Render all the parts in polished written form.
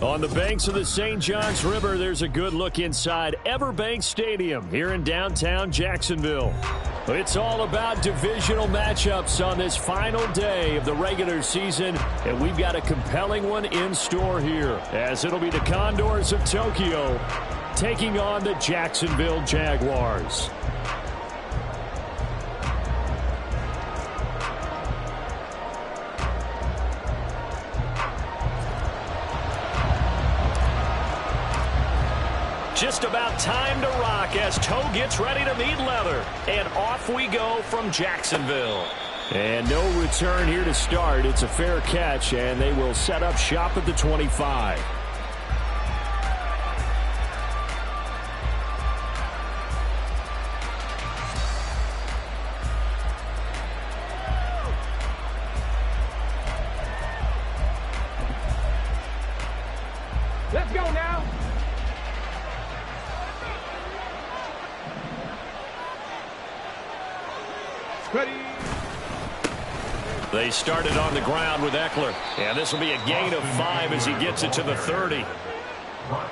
On the banks of the St. Johns River, there's a good look inside Everbank Stadium here in downtown Jacksonville. It's all about divisional matchups on this final day of the regular season, and we've got a compelling one in store here, as it'll be the Condors of Tokyo taking on the Jacksonville Jaguars. Just about time to rock as toe gets ready to meet leather. And off we go from Jacksonville. And no return here to start. It's a fair catch, and they will set up shop at the 25. Let's go now. Ready. They started on the ground with Eckler. And this will be a gain of 5 as he gets it to the 30.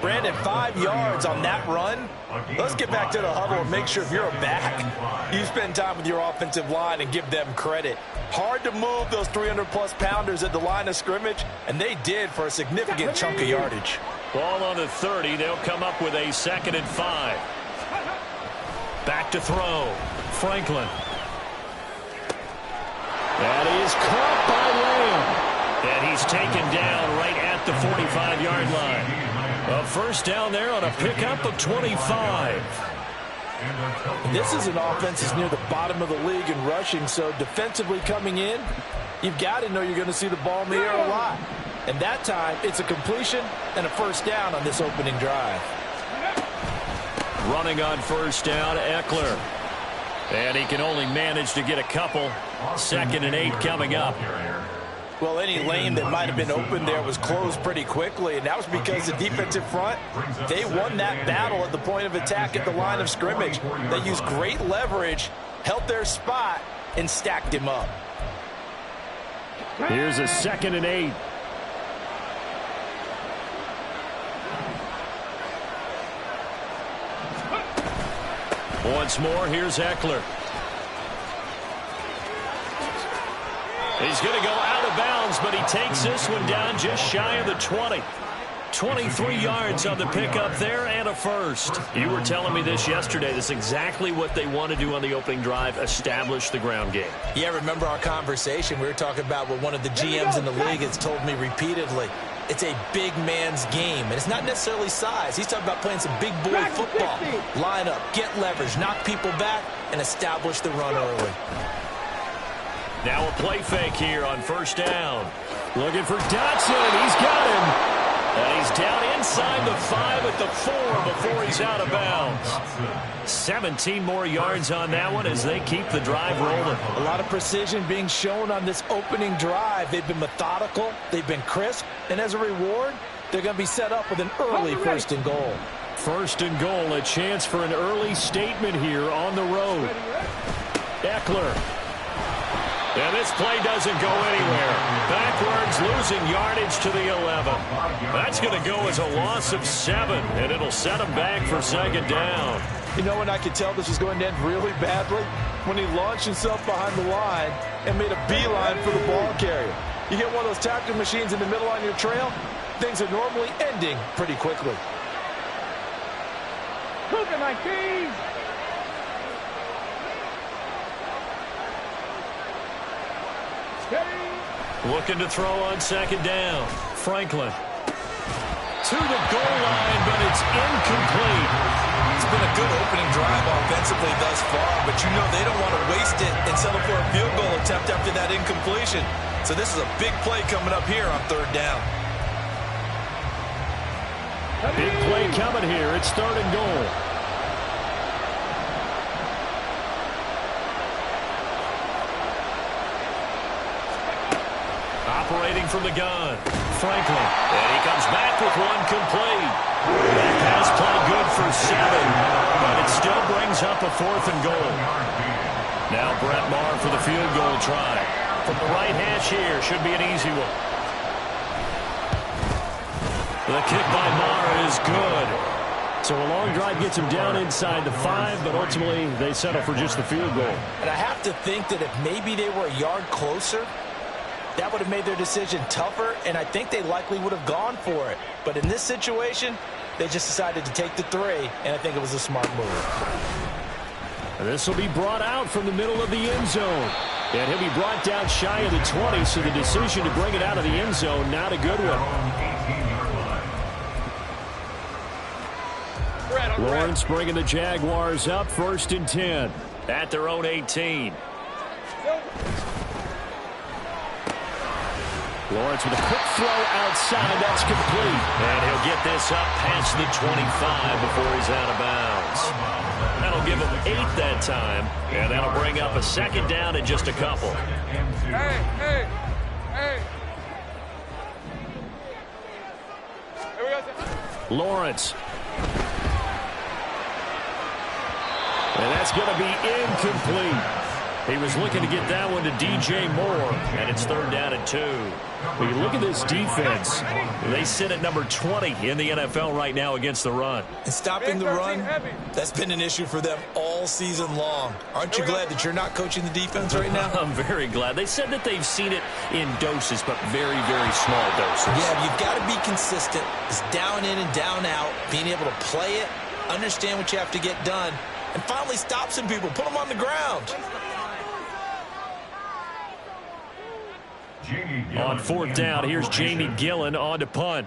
Brandon, 5 yards on that run. Let's get back to the huddle and make sure if you're a back, you spend time with your offensive line and give them credit. Hard to move those 300-plus pounders at the line of scrimmage, and they did for a significant chunk of yardage. Ball on the 30. They'll come up with a 2nd and 5. Back to throw. Franklin. That is caught by Lamb. And he's taken down right at the 45-yard line. A first down there on a pickup of 25. This is an offense that's near the bottom of the league in rushing, so defensively coming in, you've got to know you're going to see the ball in the air a lot. And that time, it's a completion and a first down on this opening drive. Running on first down, Eckler. And he can only manage to get a couple. 2nd and 8 coming up. Well, any lane that might have been open there was closed pretty quickly, and that was because the defensive front, they won that battle at the point of attack at the line of scrimmage. They used great leverage, held their spot, and stacked him up. Here's a 2nd and 8. Once more, here's Eckler. He's going to go out of bounds, but he takes this one down just shy of the 20. 23 yards on the pickup there and a first. You were telling me this yesterday. That's exactly what they want to do on the opening drive, establish the ground game. Yeah, remember our conversation? We were talking about what one of the GMs in the league has told me repeatedly. It's a big man's game, and it's not necessarily size. He's talking about playing some big boy football. Line up, get leverage, knock people back, and establish the run early. Now a play fake here on first down. Looking for Dotson. He's got him. And he's down inside the 5 at the 4 before he's out of bounds. 17 more yards on that one as they keep the drive rolling. A lot of precision being shown on this opening drive. They've been methodical, they've been crisp, and as a reward, they're going to be set up with an early 1st and goal. 1st and goal, a chance for an early statement here on the road. Eckler. And this play doesn't go anywhere. Backwards, losing yardage to the 11. That's going to go as a loss of 7, and it'll set him back for 2nd down. You know when I could tell this was going to end really badly? When he launched himself behind the line and made a beeline for the ball carrier. You get one of those tackle machines in the middle on your trail, things are normally ending pretty quickly. Look at my keys. Looking to throw on 2nd down. Franklin. To the goal line, but it's incomplete. It's been a good opening drive offensively thus far, but you know they don't want to waste it and settle for a field goal attempt after that incompletion. So this is a big play coming up here on 3rd down. Big play coming here. It's 3rd and goal. Operating from the gun, Franklin. And he comes back with one complete. That pass play good for 7, but it still brings up a 4th and goal. Now Brett Maher for the field goal try. From the right hash here, should be an easy one. The kick by Maher is good. So a long drive gets him down inside the 5, but ultimately they settle for just the field goal. And I have to think that if maybe they were a yard closer, that would have made their decision tougher, and I think they likely would have gone for it. But in this situation, they just decided to take the 3, and I think it was a smart move. And this will be brought out from the middle of the end zone. And he'll be brought down shy of the 20, so the decision to bring it out of the end zone, not a good one. Lawrence bringing the Jaguars up 1st and 10 at their own 18. Lawrence with a quick throw outside. That's complete. And he'll get this up past the 25 before he's out of bounds. That'll give him 8 that time. And that'll bring up a 2nd down and just a couple. Hey. Lawrence. And that's going to be incomplete. He was looking to get that one to DJ Moore, and it's 3rd down and 2. When you look at this defense, they sit at number 20 in the NFL right now against the run. And stopping the run, that's been an issue for them all season long. Aren't you glad that you're not coaching the defense right now? I'm very glad. They said that they've seen it in doses, but very, very small doses. Yeah, you've got to be consistent. It's down in and down out, being able to play it, understand what you have to get done, and finally stop some people, put them on the ground. On 4th down, here's Jamie Gillen on to punt.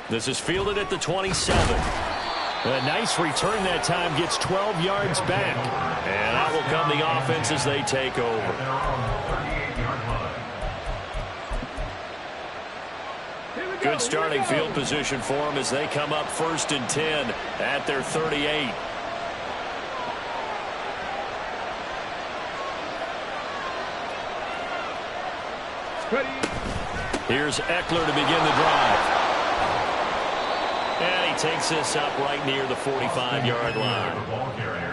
This is fielded at the 27. A nice return that time, gets 12 yards back. And out will come the offense as they take over. Good starting field position for them as they come up 1st and 10 at their 38. Here's Eckler to begin the drive. And he takes this up right near the 45-yard line.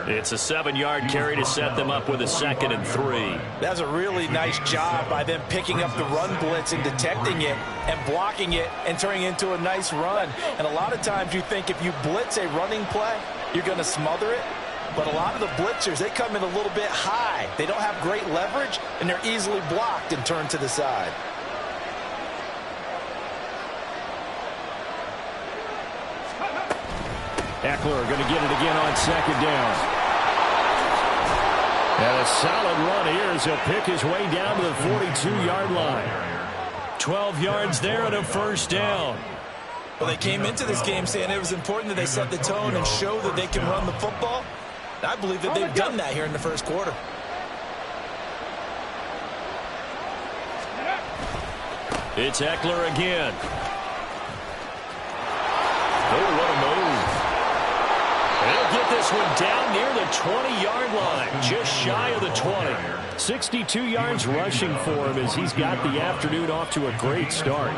It's a 7-yard carry to set them up with a 2nd and 3. That's a really nice job by them picking up the run blitz and detecting it and blocking it and turning it into a nice run. And a lot of times you think if you blitz a running play, you're going to smother it. But a lot of the blitzers, they come in a little bit high. They don't have great leverage, and they're easily blocked and turned to the side. Eckler going to get it again on 2nd down. And a solid run here as he'll pick his way down to the 42-yard line. 12 yards there and a 1st down. Well, they came into this game saying it was important that they set the tone and show that they can run the football. And I believe that they've done that here in the 1st quarter. It's Eckler again. Oh, what a move. They'll get this one down near the 20-yard line, just shy of the 20. 62 yards rushing for him as he's got the afternoon off to a great start.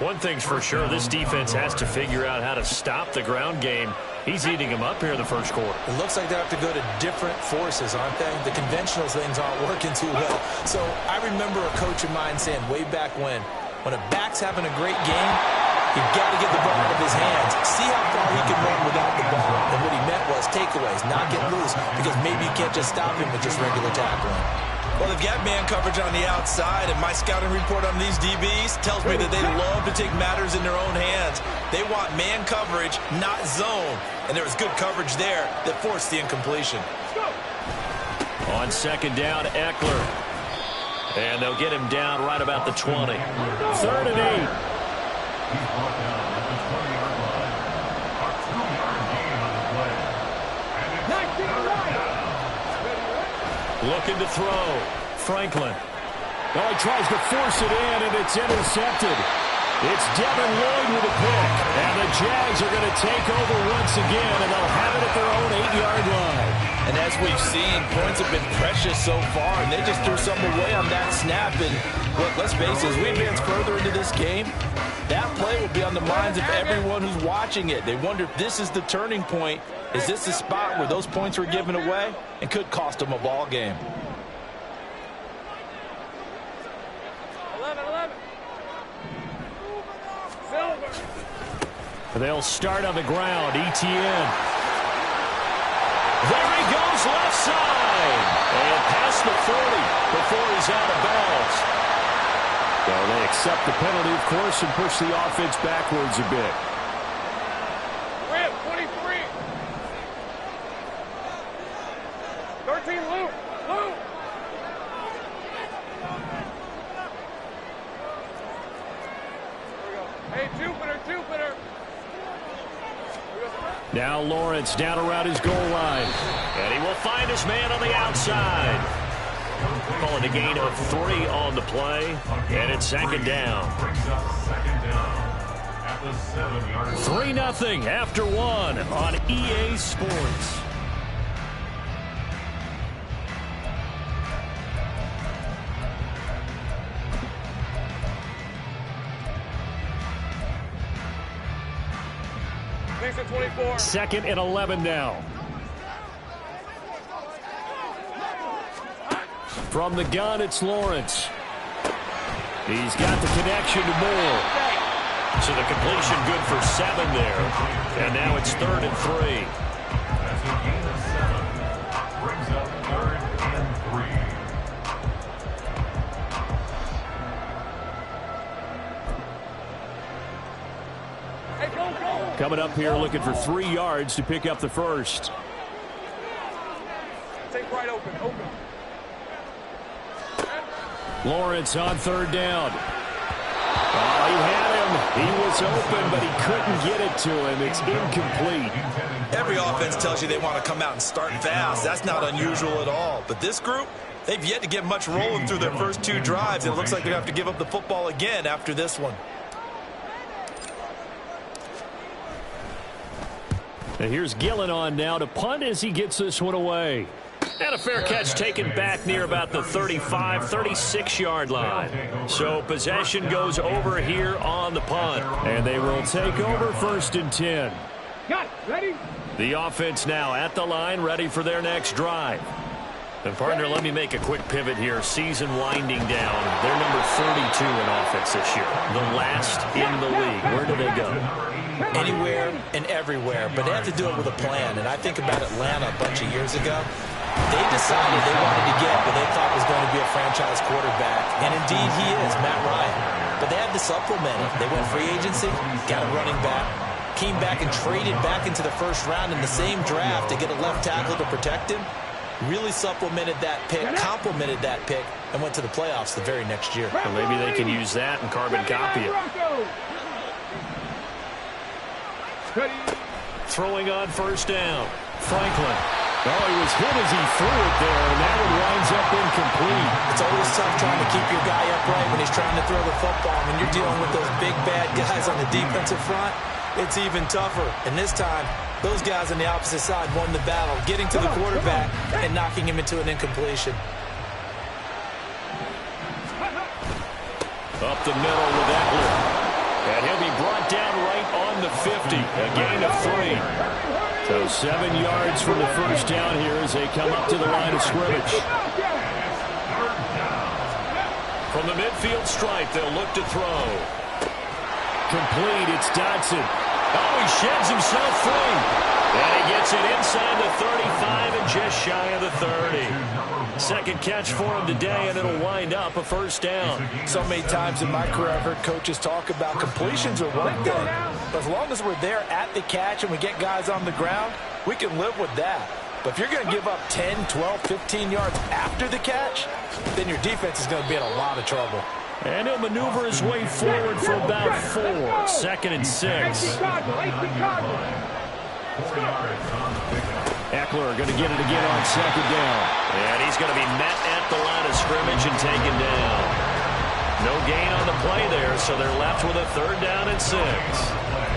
One thing's for sure, this defense has to figure out how to stop the ground game. He's eating them up here in the 1st quarter. It looks like they have to go to different forces, aren't they? The conventional things aren't working too well. So I remember a coach of mine saying way back when a back's having a great game, you've got to get the ball out of his hands. See how far he can run without the ball. And what he meant was takeaways, not get loose, because maybe you can't just stop him with just regular tackling. Well, they've got man coverage on the outside, and my scouting report on these DBs tells me that they love to take matters in their own hands. They want man coverage, not zone. And there was good coverage there that forced the incompletion. On 2nd down, Eckler. And they'll get him down right about the 20. 3rd and 8. Looking to throw. Franklin. Oh, he tries to force it in, and it's intercepted. It's Devin Lloyd with a pick. And the Jags are going to take over once again, and they'll have it at their own 8-yard line. And And as we've seen, points have been precious so far, and they just threw some away on that snap. And look, let's face it, as we advance further into this game, that play will be on the minds of everyone who's watching it. They wonder if this is the turning point. Is this the spot where those points were given away and could cost them a ball game? 11. Silver. They'll start on the ground. ETN. There he goes, left side. And past the 40 before he's out of bounds. Well, they accept the penalty, of course, and push the offense backwards a bit. Rip, 23. 13, Luke. There we go. Hey, Jupiter. Now Lawrence down around his goal line. And he will find his man on the outside. Calling a gain of 3 on the play. And it's second down. 3-0 after 1 on EA Sports. Thanks at 24. 2nd and 11 now. From the gun, it's Lawrence. He's got the connection to Moore. So the completion good for 7 there. And now it's 3rd and 3. That's a gain of 7. Brings up 3rd and 3. Hey, go. Coming up here looking for 3 yards to pick up the first. Take right open. Lawrence on 3rd down. Oh, he had him. He was open, but he couldn't get it to him. It's incomplete. Every offense tells you they want to come out and start fast. That's not unusual at all. But this group, they've yet to get much rolling through their first 2 drives. And it looks like they're going to have to give up the football again after this one. And here's Gillen on now to punt as he gets this one away. And a fair catch taken back near about the 35, 36-yard line. So possession goes over here on the punt. And they will take over 1st and 10. Got it. Ready? The offense now at the line, ready for their next drive. And partner, let me make a quick pivot here. Season winding down. They're number 32 in offense this year. The last in the league. Where do they go? Anywhere and everywhere, but they have to do it with a plan. And I think about Atlanta a bunch of years ago. They decided they wanted to get what they thought was going to be a franchise quarterback, and indeed he is, Matt Ryan. But they had to supplement it. They went free agency, got a running back, came back and traded back into the 1st round in the same draft to get a left tackle to protect him. Really supplemented that pick, complemented that pick, and went to the playoffs the very next year. Well, maybe they can use that and carbon copy it. Throwing on 1st down. Franklin. Oh, he was hit as he threw it there, and that one winds up incomplete. It's always tough trying to keep your guy upright when he's trying to throw the football. When you're dealing with those big, bad guys on the defensive front, it's even tougher. And this time, those guys on the opposite side won the battle, getting to the quarterback and knocking him into an incompletion. Up the middle with Eckler. And he'll be brought down right on the 50. A gain of 3. So 7 yards from the first down here as they come up to the line of scrimmage. From the midfield stripe, they'll look to throw. Complete, it's Dodson. Oh, he sheds himself free. And he gets it inside the 35 and just shy of the 30. 2nd catch for him today, and it'll wind up a 1st down. So many times in my career I've heard coaches talk about completions are one thing. But as long as we're there at the catch and we get guys on the ground, we can live with that. But if you're going to give up 10, 12, 15 yards after the catch, then your defense is going to be in a lot of trouble. And he'll maneuver his way forward for about 4. 2nd and 6. Eckler going to get it again on 2nd down. And he's going to be met at the line of scrimmage and taken down. No gain on the play there, so they're left with a 3rd down and 6.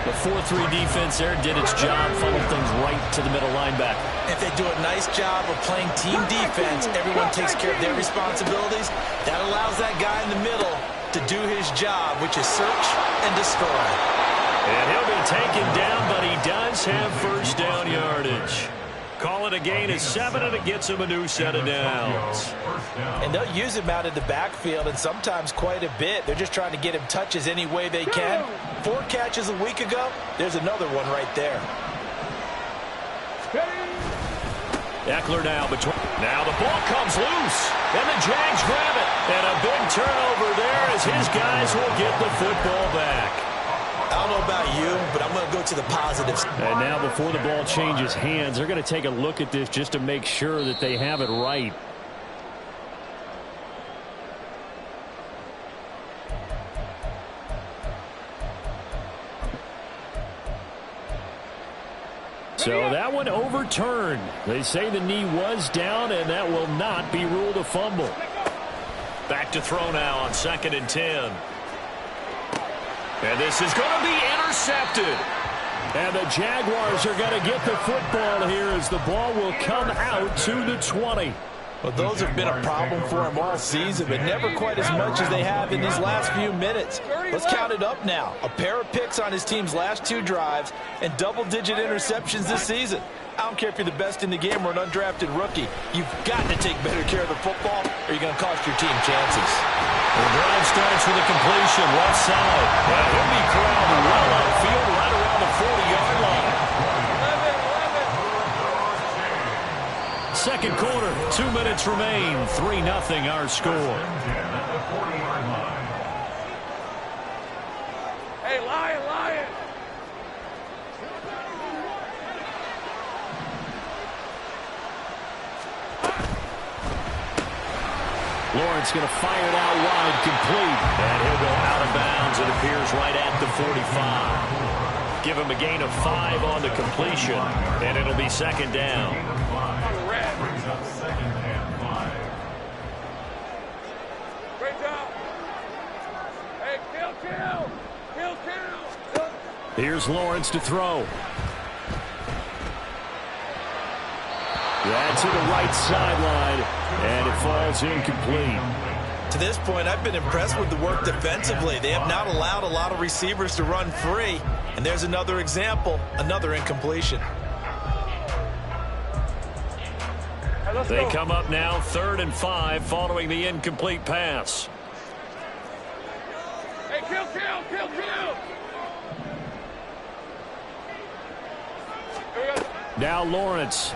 The 4-3 defense there did its job, funneled things right to the middle linebacker. If they do a nice job of playing team defense, everyone takes care of their responsibilities. That allows that guy in the middle to do his job, which is search and destroy. And he'll be taken down, but he does have first down yardage. Call it a gain of 7, and it gets him a new set of downs. And they'll use him out in the backfield, and sometimes quite a bit. They're just trying to get him touches any way they can. 4 catches a week ago. There's another one right there. Eckler now between. Now the ball comes loose, and the Jags grab it. And a big turnover there as his guys will get the football back. I don't know about you, but I'm going to go to the positives. And now before the ball changes hands, they're going to take a look at this just to make sure that they have it right. So that one overturned. They say the knee was down, and that will not be ruled a fumble. Back to throw now on 2nd and 10. And this is going to be intercepted. And the Jaguars are going to get the football here as the ball will come out to the 20. Well, those have been a problem for him all season, but never quite as much as they have in these last few minutes. Let's count it up now. A pair of picks on his team's last 2 drives and double-digit interceptions this season. I don't care if you're the best in the game or an undrafted rookie. You've got to take better care of the football or you're going to cost your team chances. The drive starts with a completion left side. And he'll be corralled well upfield right around the 40-yard line. Second quarter, 2 minutes remain. 3-0 our score. Hey, Lion, Lion. Lawrence going to fire it out wide, complete. And he'll go out of bounds. It appears right at the 45. Give him a gain of 5 on the completion, and it'll be 2nd down. Brings up 2nd and 5. Great job. Hey, kill. Here's Lawrence to throw. That's to the right sideline, and it falls incomplete. To this point, I've been impressed with the work defensively. They have not allowed a lot of receivers to run free. And there's another example, another incompletion. They come up now 3rd and 5 following the incomplete pass. Hey, kill. Now Lawrence.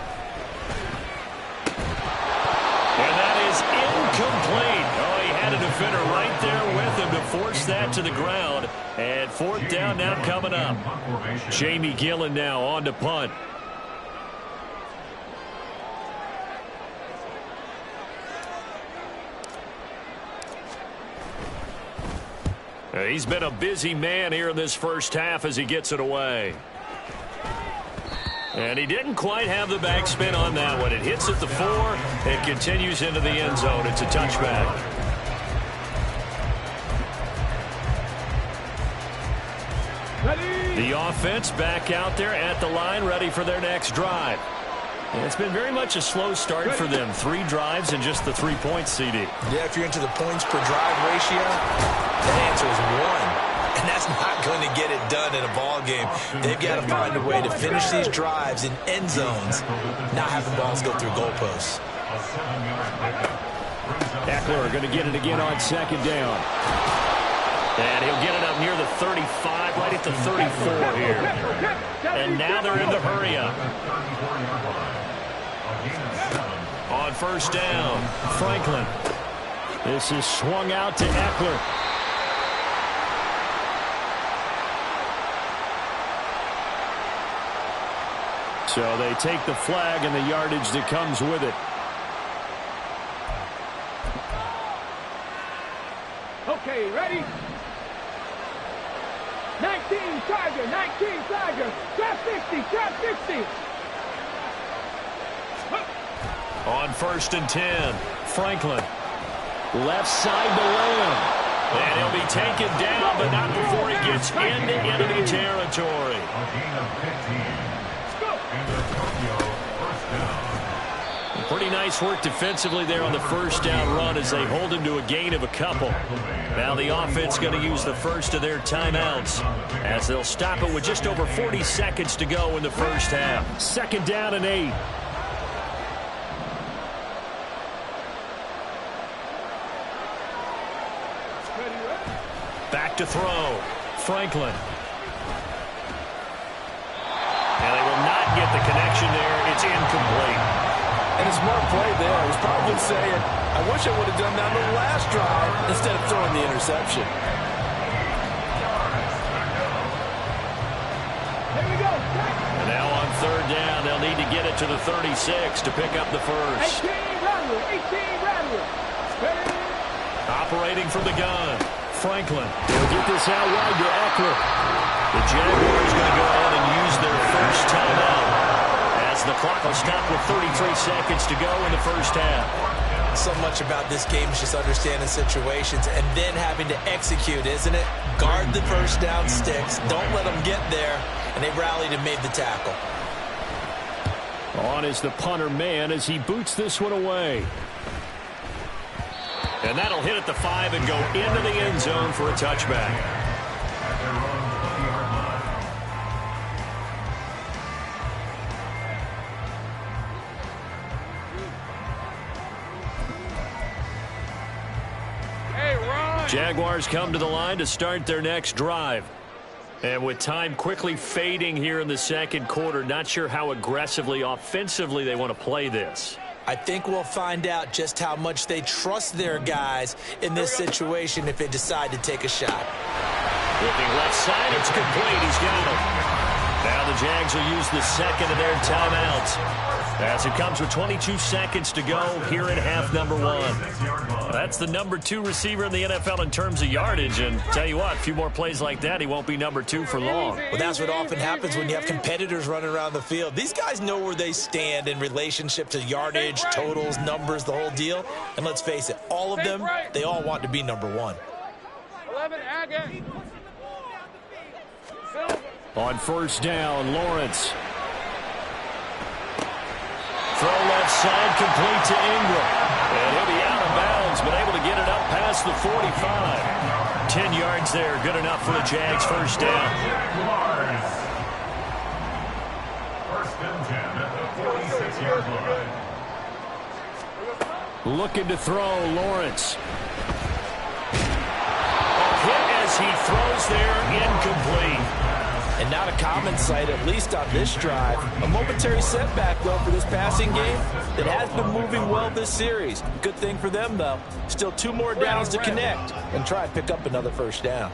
And that is incomplete. Oh, he had a defender right there with him to force that to the ground. And 4th down now coming up. Jamie Gillen now on to punt. He's been a busy man here in this first half as he gets it away. And he didn't quite have the backspin on that one. It hits at the 4 and continues into the end zone. It's a touchback. The offense back out there at the line, ready for their next drive. And it's been very much a slow start for them. 3 drives and just the 3 points, CD. Yeah, if you're into the points per drive ratio, the answer is 1. And that's not going to get it done in a ball game. They've got to find a way to finish these drives in end zones, not have the balls go through goalposts. Eckler going to get it again on 2nd down. And he'll get it up near the 35, right at the 34 here. And now they're in the hurry up. On 1st down, Franklin. This is swung out to Eckler. So they take the flag and the yardage that comes with it. Okay, ready? 19 Tiger. Trap 60. On 1st and 10, Franklin. Left side to Lamb. And he'll be taken down, but not before he gets into enemy territory. A gain of 15. And the Tokyo first down. Pretty nice work defensively there on the first down run as they hold him to a gain of a couple. Now the offense going to use the first of their timeouts as they'll stop it with just over 40 seconds to go in the first half. 2nd down and 8. Back to throw. Franklin. And they will not get the connection there. It's incomplete. And a smart play there. He's probably saying, I wish I would have done that on the last drive instead of throwing the interception. Here we go. And now on 3rd down, they'll need to get it to the 36 to pick up the first. 18 Rattler. 18 Rattler. Operating from the gun. Franklin. They'll get this out wide to Eckler. The Jaguars going to go ahead and use their first timeout as the clock will stop with 33 seconds to go in the first half. So much about this game is just understanding situations and then having to execute, isn't it? Guard the first down sticks. Don't let them get there. And they rallied and made the tackle. On is the punter man as he boots this one away. And that'll hit at the 5 and go into the end zone for a touchback. Hey, run. Jaguars come to the line to start their next drive. And with time quickly fading here in the second quarter, not sure how aggressively, offensively they want to play this. I think we'll find out just how much they trust their guys in this situation if they decide to take a shot. Looking left side, it's complete. He's got it. Now the Jags will use the second of their timeouts as it comes with 22 seconds to go here in half number 1. That's the number 2 receiver in the NFL in terms of yardage, and tell you what, a few more plays like that, he won't be number 2 for long. Well, that's what often happens when you have competitors running around the field. These guys know where they stand in relationship to yardage, totals, numbers, the whole deal. And let's face it, all of them, they all want to be number 1. 11 Agate. On first down, Lawrence. Throw left side, complete to Ingram. And he'll be out of bounds, but able to get it up past the 45. 10 yards there, good enough for the Jags first down. First and 10 at the 46-yard line. Looking to throw, Lawrence. A hit as he throws there, incomplete. And not a common sight, at least on this drive. A momentary setback, though, for this passing game that has been moving well this series. Good thing for them, though. Still 2 more downs to connect and try and pick up another first down.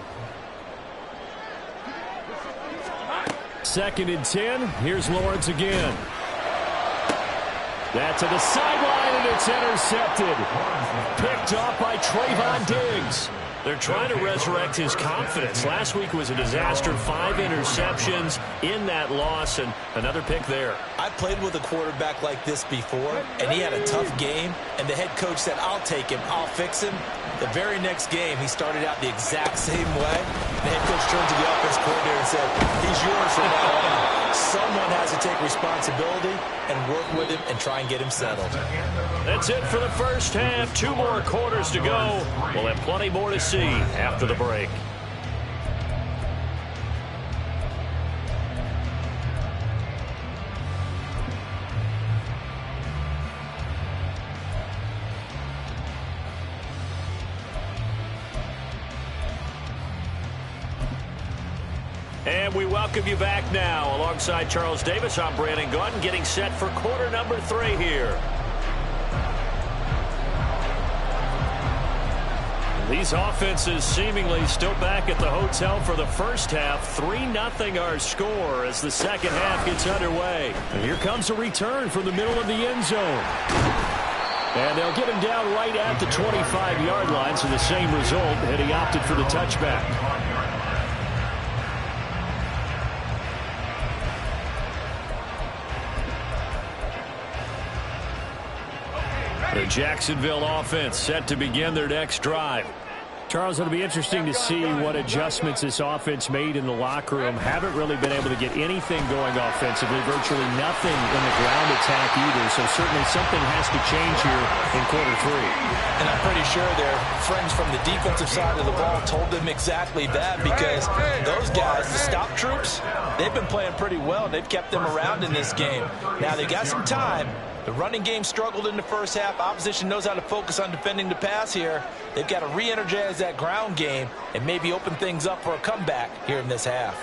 2nd and 10. Here's Lawrence again. That to the sideline, and it's intercepted. Picked off by Trayvon Diggs. They're trying to resurrect his confidence. Last week was a disaster. 5 interceptions in that loss, and another pick there. I played with a quarterback like this before, and he had a tough game, and the head coach said, I'll take him, I'll fix him. The very next game, he started out the exact same way. The head coach turned to the offense coordinator and said, he's yours from now on. Someone has to take responsibility and work with him and try and get him settled. That's it for the first half. 2 more quarters to go. We'll have plenty more to see after the break. And we welcome you back now. Alongside Charles Davis, I'm Brandon Gaudin, getting set for quarter number 3 here. These offenses seemingly still back at the hotel for the first half. 3-0 our score as the second half gets underway. And here comes a return from the middle of the end zone. And they'll get him down right at the 25-yard line, so the same result, and he opted for the touchback. The Jacksonville offense set to begin their next drive. Charles, it'll be interesting to see what adjustments this offense made in the locker room. Haven't really been able to get anything going offensively, virtually nothing in the ground attack either. So certainly something has to change here in quarter three. And I'm pretty sure their friends from the defensive side of the ball told them exactly that, because those guys, the stop troops, they've been playing pretty well. They've kept them around in this game. Now they got some time. The running game struggled in the first half. Opposition knows how to focus on defending the pass here. They've got to re-energize that ground game and maybe open things up for a comeback here in this half.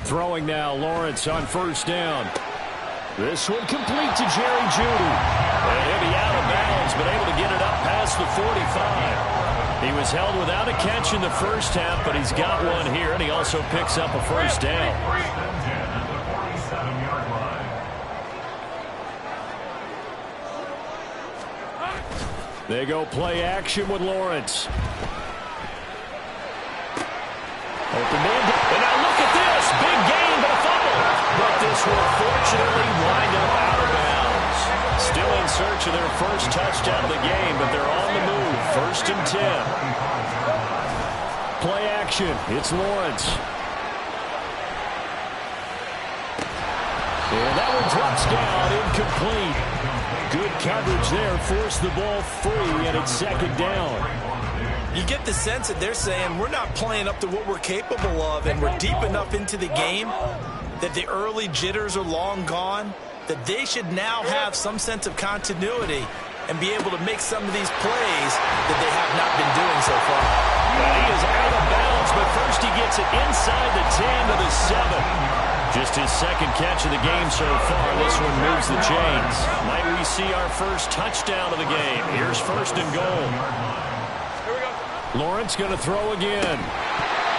Throwing now, Lawrence on first down. This one complete to Jerry Jeudy. And he'll be out of bounds, but able to get it up past the 45. He was held without a catch in the first half, but he's got one here, and he also picks up a first down. They go play action with Lawrence. Open man. And now look at this. Big gain, but a fumble. But this will fortunately wind up out of bounds. Still in search of their first touchdown of the game, but they're on the move. 1st and 10. Play action. It's Lawrence. And that one drops down, incomplete. Good coverage there, forced the ball free, and it's 2nd down. You get the sense that they're saying we're not playing up to what we're capable of, and we're deep enough into the game that the early jitters are long gone, that they should now have some sense of continuity and be able to make some of these plays that they have not been doing so far. Well, he is out of bounds, but first he gets it inside the 10 to the 7. Just his 2nd catch of the game so far. This one moves the chains. Might we see our first touchdown of the game? Here's 1st and goal. Lawrence going to throw again.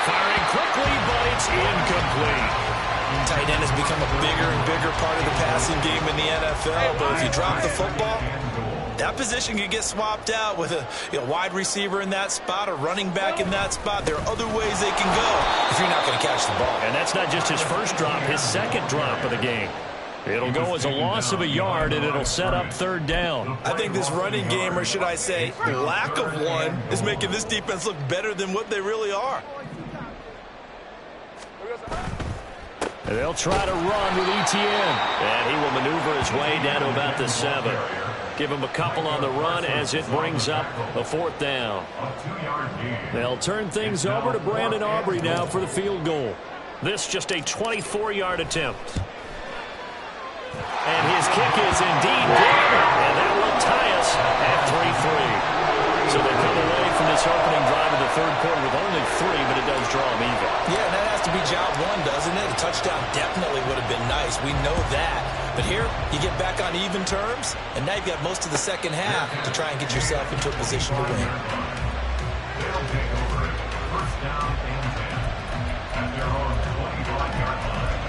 Firing quickly, but it's incomplete. Tight end has become a bigger and bigger part of the passing game in the NFL, but if you drop the football, that position could get swapped out with a wide receiver in that spot, a running back in that spot. There are other ways they can go if you're not going to catch the ball. And that's not just his first drop, his 2nd drop of the game. It'll go as a loss of a yard, and it'll set up 3rd down. I think this running game, or should I say lack of one, is making this defense look better than what they really are. And they'll try to run with Etienne. And he will maneuver his way down to about the 7. Give him a couple on the run as it brings up a 4th down. They'll turn things over to Brandon Aubrey now for the field goal. This just a 24-yard attempt. And his kick is indeed good, and that will tie us at 3-3. So they come away from this opening drive of the 3rd quarter with only 3, but it does draw them even. Yeah, that has to be job 1, doesn't it? A touchdown definitely would have been nice. We know that. But here, you get back on even terms, and now you've got most of the 2nd half to try and get yourself into a position to win. They'll take over it. 1st down and 10 at their own 25-yard line.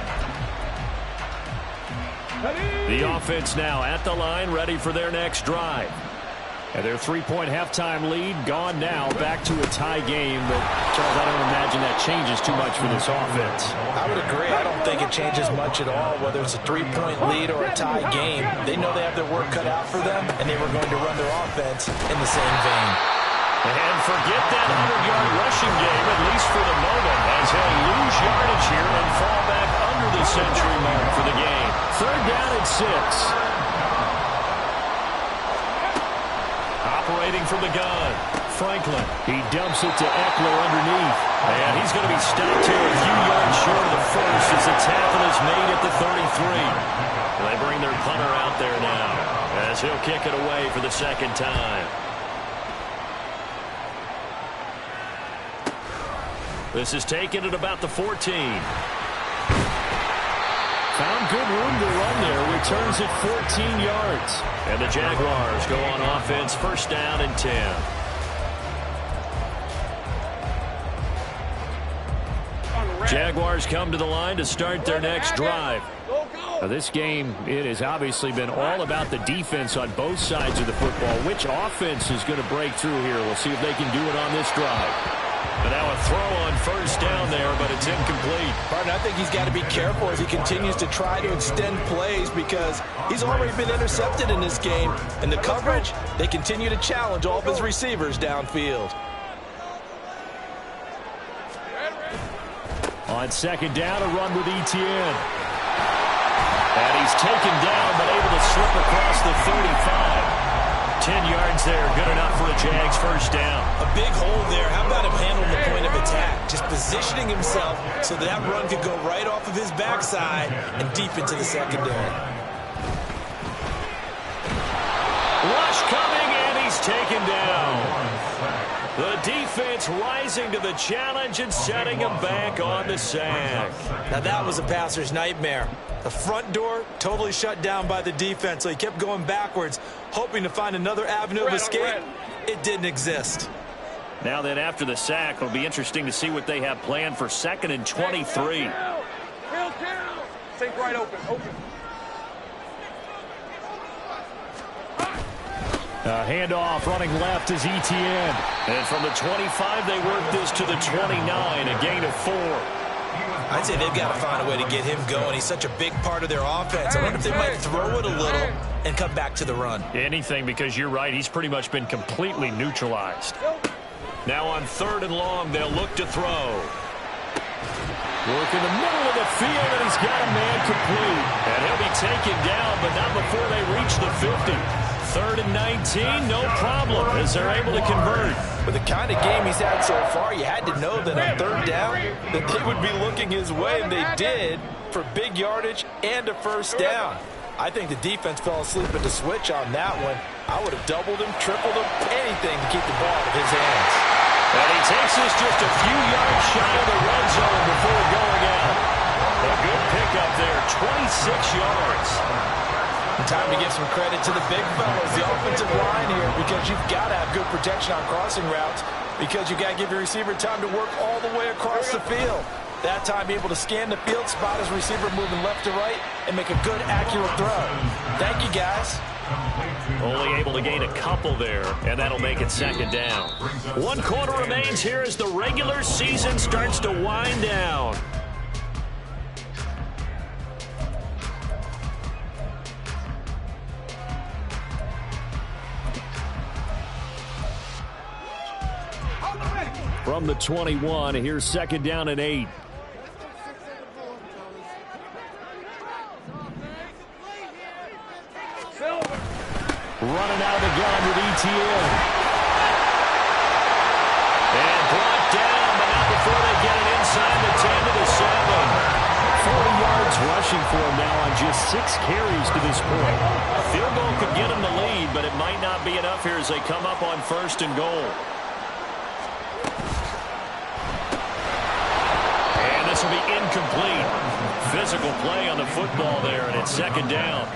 The offense now at the line, ready for their next drive. And their 3-point halftime lead gone now, back to a tie game. But, Charles, I don't imagine that changes too much for this offense. I would agree. I don't think it changes much at all, whether it's a 3-point lead or a tie game. They know they have their work cut out for them, and they were going to run their offense in the same vein. And forget that 100-yard rushing game, at least for the moment, as he'll lose yardage here and fall back under the century mark for the game. 3rd down and 6. Operating from the gun, Franklin. He dumps it to Eckler underneath. And he's going to be stopped here a few yards short of the first as the tackle is made at the 33. They bring their punter out there now as he'll kick it away for the 2nd time. This is taken at about the 14. Found good room to run there. Returns it 14 yards. And the Jaguars go on offense, 1st down and 10. Jaguars come to the line to start their next drive. Now this game, it has obviously been all about the defense on both sides of the football. Which offense is going to break through here? We'll see if they can do it on this drive. But now a throw on first down there, but it's incomplete. Partner, I think he's got to be careful as he continues to try to extend plays because he's already been intercepted in this game. And the coverage, they continue to challenge all of his receivers downfield. On second down, a run with Etienne. And he's taken down, but able to slip across the 35. 10 yards there, good enough for a Jags first down. A big hole there. How about him handling the point of attack? Just positioning himself so that run could go right off of his backside and deep into the secondary. Rush coming, and he's taken down. The defense rising to the challenge and setting him back on the sack. Now that was a passer's nightmare. The front door totally shut down by the defense, so he kept going backwards, hoping to find another avenue of escape. It didn't exist. Now then, after the sack, it'll be interesting to see what they have planned for 2nd and 23. Think right open. Handoff running left is Etienne. And from the 25, they work this to the 29, a gain of 4. I'd say they've got to find a way to get him going. He's such a big part of their offense. I wonder if they might throw it a little and come back to the run. Anything, because you're right, he's pretty much been completely neutralized. Now on 3rd and long, they'll look to throw. Work in the middle of the field, and he's got a man complete. And he'll be taken down, but not before they reach the 50. 3rd and 19, no problem, as they're able to convert. With the kind of game he's had so far, you had to know that on 3rd down, that they would be looking his way, and they did, for big yardage and a first down. I think the defense fell asleep at the switch on that one. I would have doubled him, tripled him, anything to keep the ball out of his hands. And he takes this just a few yards shy of the red zone before going out. A good pickup there, 26 yards. Time to give some credit to the big fellas, the offensive line here, because you've got to have good protection on crossing routes, because you've got to give your receiver time to work all the way across the field. That time, be able to scan the field, spot his receiver moving left to right, and make a good, accurate throw. Thank you, guys. Only able to gain a couple there, and that'll make it 2nd down. 1 quarter remains here as the regular season starts to wind down. From the 21, here's 2nd down and 8. Running out of the gun with Etienne. And brought down, but not before they get it inside the 10 to the 7. 40 yards rushing for him now on just 6 carries to this point. A field goal could get him the lead, but it might not be enough here as they come up on 1st and goal. And this will be incomplete. Physical play on the football there, and it's 2nd down.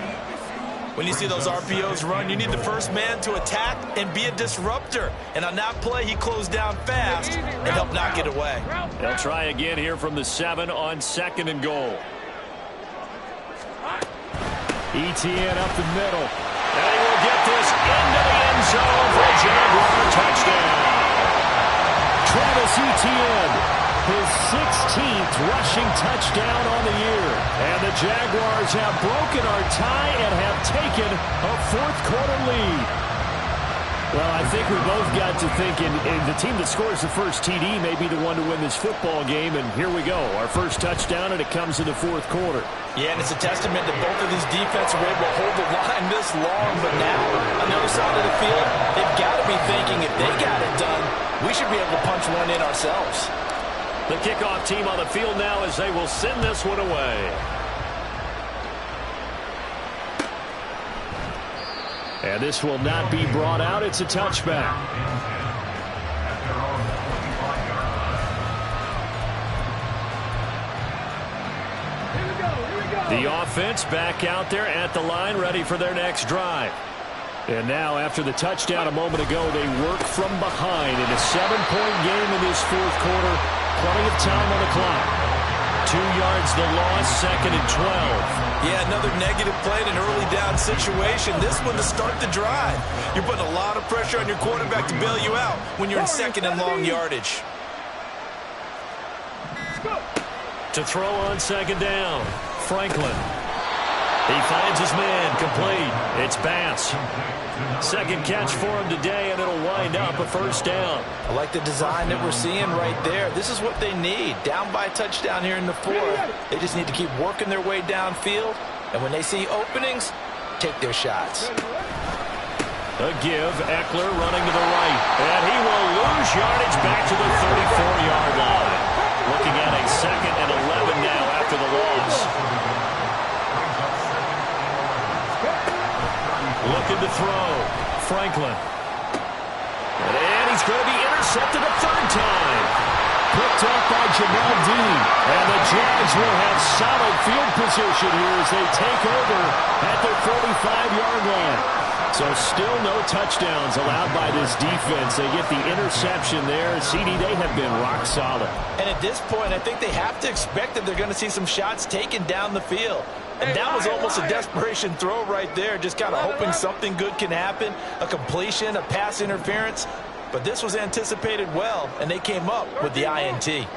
When you see those RPOs run, you need the first man to attack and be a disruptor. And on that play, he closed down fast and helped knock it away. They'll try again here from the 7 on 2nd and goal. Etienne up the middle. And he will get this into the end zone for a Jaguar touchdown. Travis Etienne, his 16th rushing touchdown on the year. And the Jaguars have broken our tie and have taken a 4th quarter lead. Well, I think we both got to thinking the team that scores the first TD may be the one to win this football game. And here we go, our first touchdown, and it comes in the 4th quarter. Yeah, and it's a testament that both of these defenses were able to hold the line this long. But now, on the other side of the field, they've got to be thinking if they got it done, we should be able to punch one in ourselves. The kickoff team on the field now as they will send this one away. And this will not be brought out. It's a touchback. The offense back out there at the line, ready for their next drive. And now, after the touchdown a moment ago, they work from behind in a 7-point game in this 4th quarter. Plenty of time on the clock. 2 yards the loss, 2nd and 12. Yeah, another negative play in an early down situation. This one to start the drive. You're putting a lot of pressure on your quarterback to bail you out when you're in 2nd and long yardage. To throw on second down. Franklin. He finds his man. Complete. It's Bass. Second catch for him today, and it'll wind up a first down. I like the design that we're seeing right there. This is what they need. Down by a touchdown here in the fourth. They just need to keep working their way downfield, and when they see openings, take their shots. A give. Eckler running to the right, and he will lose yardage back to the 34-yard line. Looking at a 2nd and 11 now after the loss. Looking to throw. Franklin. And he's going to be intercepted a 3rd time. Picked up by Jamel Dean. And the Jags will have solid field position here as they take over at their 45-yard line. So still no touchdowns allowed by this defense. They get the interception there. CD, they have been rock solid. And at this point, I think they have to expect that they're going to see some shots taken down the field. And that was almost a desperation throw right there, just kind of hoping something good can happen, a completion, a pass interference. But this was anticipated well, and they came up with the INT.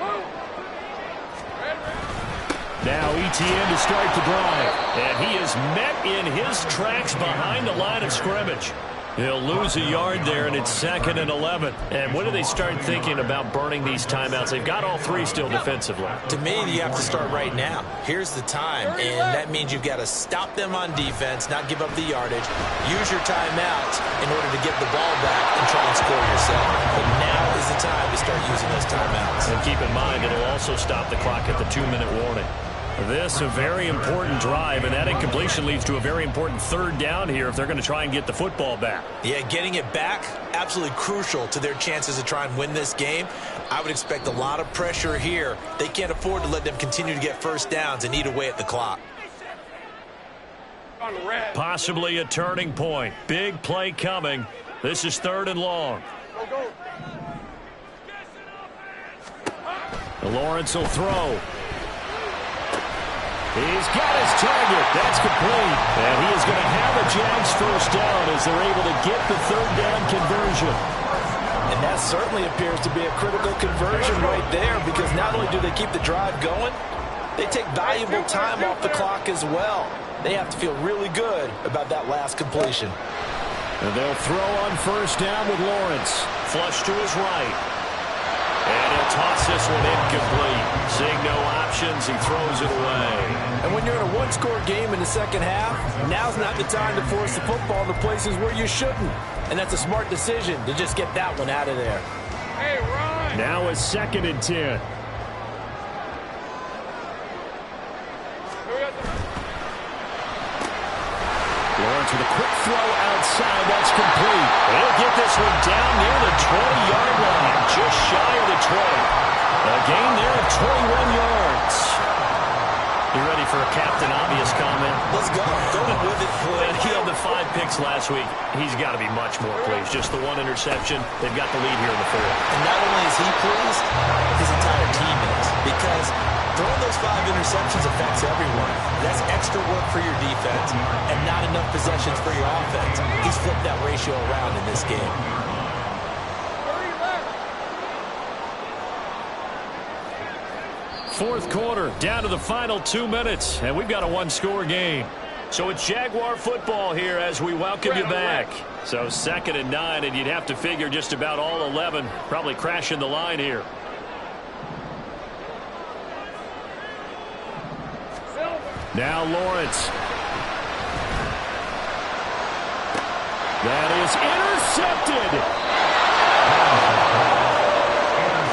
Now ETN to start the drive. And he is met in his tracks behind the line of scrimmage. He'll lose a yard there, and it's 2nd and 11. And when do they start thinking about burning these timeouts? They've got all 3 still defensively. To me, you have to start right now. Here's the time, and that means you've got to stop them on defense, not give up the yardage, use your timeouts in order to get the ball back and try and score yourself. But now is the time to start using those timeouts. And keep in mind, it'll also stop the clock at the 2-minute warning. This a very important drive, and that incompletion leads to a very important 3rd down here if they're going to try and get the football back. Yeah, getting it back, absolutely crucial to their chances to try and win this game. I would expect a lot of pressure here. They can't afford to let them continue to get first downs and eat away at the clock. Possibly a turning point. Big play coming. This is 3rd and long. Lawrence will throw. He's got his target. That's complete. And he is going to have a Jags first down as they're able to get the 3rd down conversion. And that certainly appears to be a critical conversion right there, because not only do they keep the drive going, they take valuable time off the clock as well. They have to feel really good about that last completion. And they'll throw on first down with Lawrence. Flush to his right. And he'll toss this one incomplete. Seeing no options, he throws it away. And when you're in a 1-score game in the 2nd half, now's not the time to force the football to places where you shouldn't. And that's a smart decision to just get that one out of there. Hey, run! Now a 2nd and 10. Lawrence with a quick throw outside. That's complete. He'll get this one down near the 20-yard line, just shy of the 20. A gain there of 21 yards. You ready for a Captain Obvious comment? Let's go. Go with it, And he had the 5 picks last week. He's got to be much more pleased. Just the 1 interception. They've got the lead here in the 4th. And not only is he pleased, his entire team is. Because throwing those 5 interceptions affects everyone. That's extra work for your defense and not enough possessions for your offense. He's flipped that ratio around in this game. Fourth quarter, down to the final 2 minutes, and we've got a 1-score game. So it's Jaguar football here as we welcome you back. So 2nd and 9, and you'd have to figure just about all 11 probably crashing the line here. Now Lawrence. That is intercepted.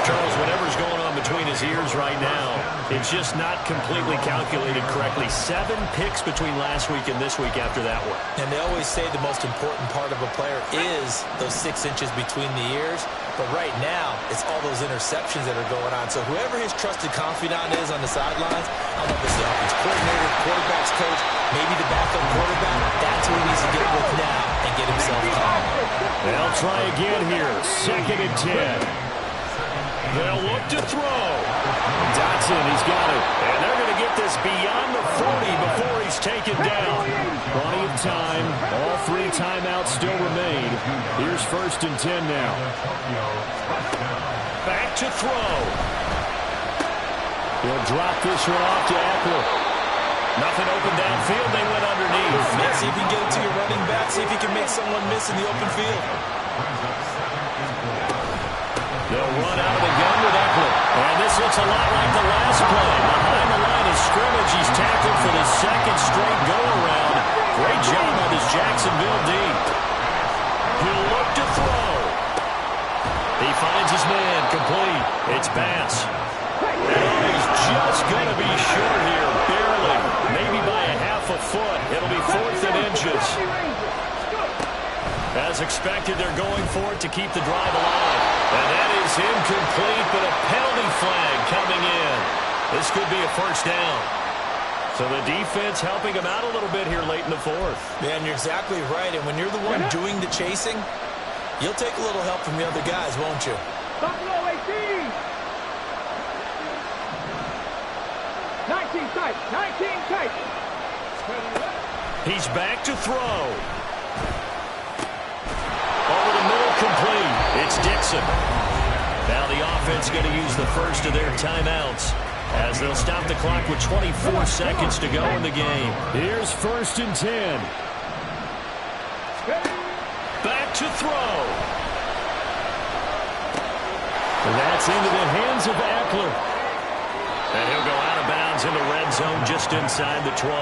Charles, whatever's going on between his ears right now, it's just not completely calculated correctly. 7 picks between last week and this week after that one. And they always say the most important part of a player is those 6 inches between the ears. But right now, it's all those interceptions that are going on. So whoever his trusted confidant is on the sidelines, I don't know if it's the offense coordinator, quarterback's coach, maybe the backup quarterback, that's who he needs to get with now and get himself calm. They'll try again here. 2nd and 10. They'll look to throw. Dotson, he's got it. And they're going to get this beyond the 40 before he's taken down. Plenty of time. All 3 timeouts still remain. Here's 1st and 10 now. Back to throw. He'll drop this one off to Eckler. Nothing open downfield. They went underneath. Let's see if he can get it to your running back. See if he can make someone miss in the open field. They'll run out of the gun with Eckler. And this looks a lot like the last play. Behind the line of scrimmage, he's tackled for the second straight go-around. Great job on his Jacksonville D. He'll look to throw. He finds his man, complete. It's pass. And he's just going to be short here, barely. Maybe by a half a foot. It'll be 4th and inches. As expected, they're going for it to keep the drive alive. And that is incomplete, but a penalty flag coming in. This could be a first down. So the defense helping him out a little bit here late in the 4th. Man, you're exactly right. And when you're the one doing the chasing, you'll take a little help from the other guys, won't you? Buffalo 18. 19 tight. 19 tight. He's back to throw. Over the middle, complete. It's Dixon. Now the offense going to use the first of their timeouts as they'll stop the clock with 24 seconds to go in the game. Here's 1st and 10. Back to throw. And that's into the hands of Eckler. And he'll go out of bounds in the red zone just inside the 20.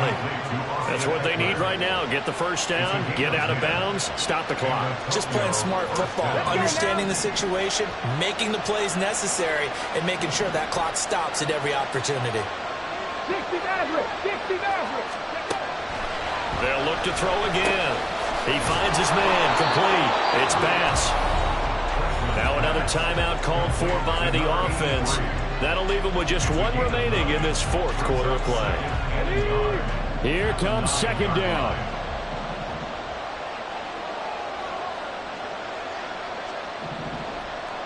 That's what they need right now. Get the first down, get out of bounds, stop the clock. Just playing smart football, understanding the situation, making the plays necessary, and making sure that clock stops at every opportunity. 60 Maverick. 60 Maverick. They'll look to throw again. He finds his man, complete. It's pass. Now another timeout called for by the offense. That'll leave him with just one remaining in this 4th quarter of play. Here comes 2nd down.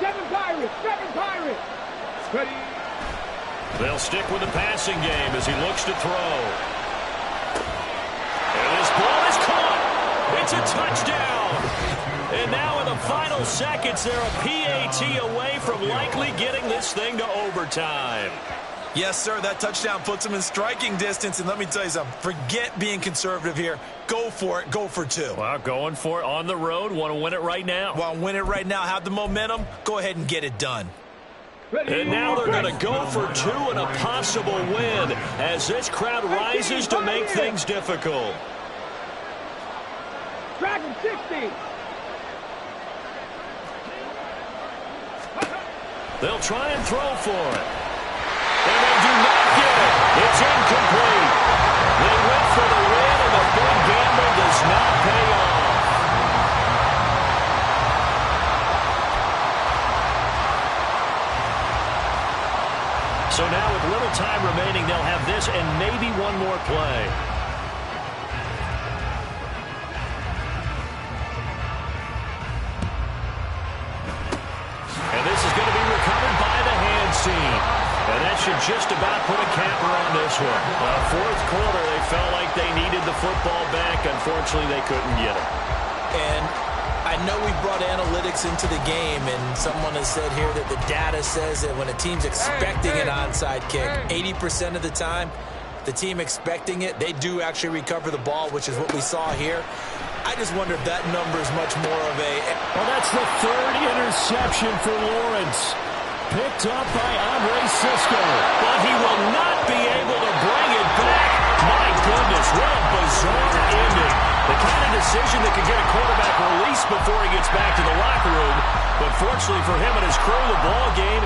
Seven Pirates. Ready. They'll stick with the passing game as he looks to throw. And this ball is caught. It's a touchdown. And now in the final seconds, they're a PAT away from likely getting this thing to overtime. Yes, sir, that touchdown puts them in striking distance. And let me tell you something, forget being conservative here. Go for it, go for 2. Well, going for it on the road, want to win it right now. Well, win it right now, have the momentum, go ahead and get it done. And now they're going to go for 2 and a possible win as this crowd rises to make things difficult. Dragon 60. They'll try and throw for it. And they do not get it. It's incomplete. They went for the win, and the big gamble does not pay off. So now with little time remaining, they'll have this and maybe one more play. And this is going to be recovered by the hands team. And that should just about put a capper on this one. 4th quarter, they felt like they needed the football back. Unfortunately, they couldn't get it. And I know we brought analytics into the game, and someone has said here that the data says that when a team's expecting an onside kick, 80% of the time, the team expecting it, they do actually recover the ball, which is what we saw here. I just wonder if that number is much more of a... Well, that's the 3rd interception for Lawrence. Picked up by Andre Cisco. But he will not be able to bring it back. My goodness, what a bizarre ending. The kind of decision that could get a quarterback released before he gets back to the locker room. But fortunately for him and his crew, the ball game